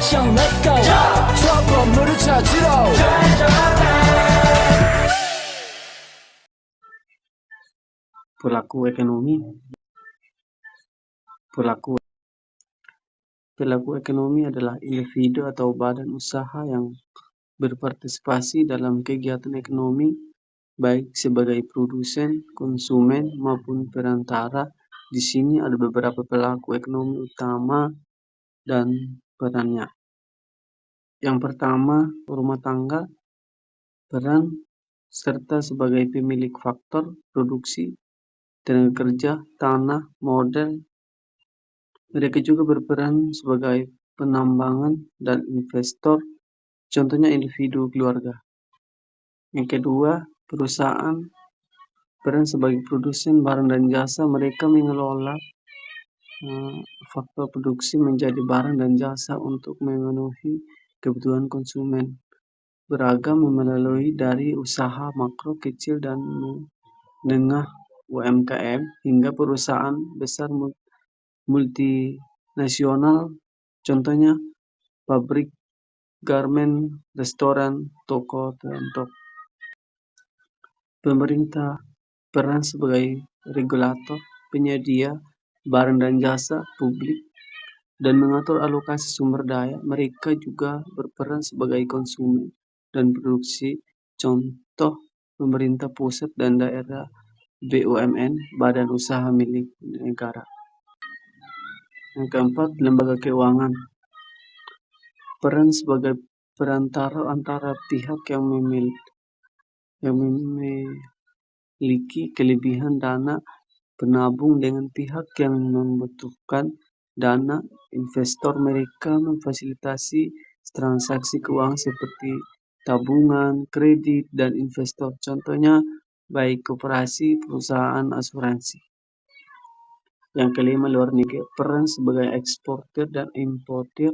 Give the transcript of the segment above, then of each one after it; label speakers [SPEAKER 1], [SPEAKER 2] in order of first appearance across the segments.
[SPEAKER 1] 액션 let's go 저 건물을 찾으러
[SPEAKER 2] Pelaku ekonomi Pelaku ekonomi adalah individu atau badan usaha yang berpartisipasi dalam kegiatan ekonomi, baik sebagai produsen, konsumen, maupun perantara. Di sini ada beberapa pelaku ekonomi utama dan perannya. Yang pertama, rumah tangga, peran serta sebagai pemilik faktor produksi, tenaga kerja, tanah, modal. Mereka juga berperan sebagai penambangan dan investor, contohnya individu keluarga. Yang kedua, perusahaan, peran sebagai produsen barang dan jasa. Mereka mengelola faktor produksi menjadi barang dan jasa untuk memenuhi kebutuhan konsumen. Beragam melalui dari usaha makro, kecil, dan menengah UMKM hingga perusahaan besar multinasional, contohnya pabrik, garmen, restoran, toko, dan toko. Pemerintah peran sebagai regulator, penyedia barang dan jasa publik, dan mengatur alokasi sumber daya. Mereka juga berperan sebagai konsumen dan produksi, contoh pemerintah pusat dan daerah, BUMN, badan usaha milik negara. Yang keempat, lembaga keuangan. Peran sebagai perantara antara pihak yang memiliki kelebihan dana penabung dengan pihak yang membutuhkan dana investor. Mereka memfasilitasi transaksi keuangan seperti tabungan, kredit, dan investor. Contohnya baik koperasi, perusahaan asuransi. Yang kelima, luar negeri, peran sebagai eksportir dan importir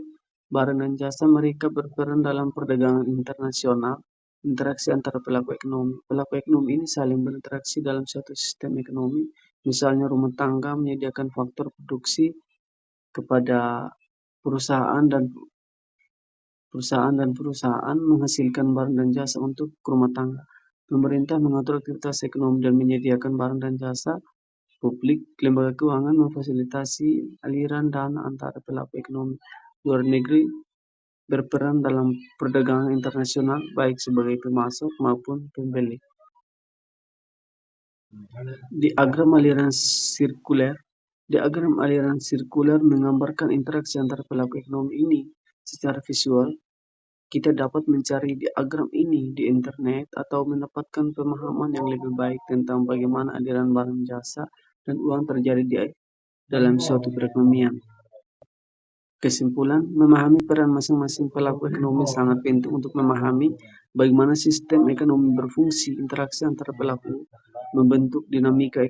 [SPEAKER 2] barang dan jasa. Mereka berperan dalam perdagangan internasional, interaksi antara pelaku ekonomi. Pelaku ekonomi ini saling berinteraksi dalam suatu sistem ekonomi. Misalnya rumah tangga menyediakan faktor produksi kepada perusahaan dan perusahaan menghasilkan barang dan jasa untuk rumah tangga. Pemerintah mengatur aktivitas ekonomi dan menyediakan barang dan jasa publik. Lembaga keuangan memfasilitasi aliran dana antara pelaku ekonomi. Luar negeri berperan dalam perdagangan internasional, baik sebagai pemasok maupun pembeli. Diagram aliran sirkuler menggambarkan interaksi antara pelaku ekonomi ini secara visual. Kita dapat mencari diagram ini di internet atau mendapatkan pemahaman yang lebih baik tentang bagaimana aliran barang, jasa, dan uang terjadi di dalam suatu perekonomian. Kesimpulan, memahami peran masing-masing pelaku ekonomi sangat penting untuk memahami bagaimana sistem ekonomi berfungsi. Interaksi antara pelaku membentuk dinamika ekonomi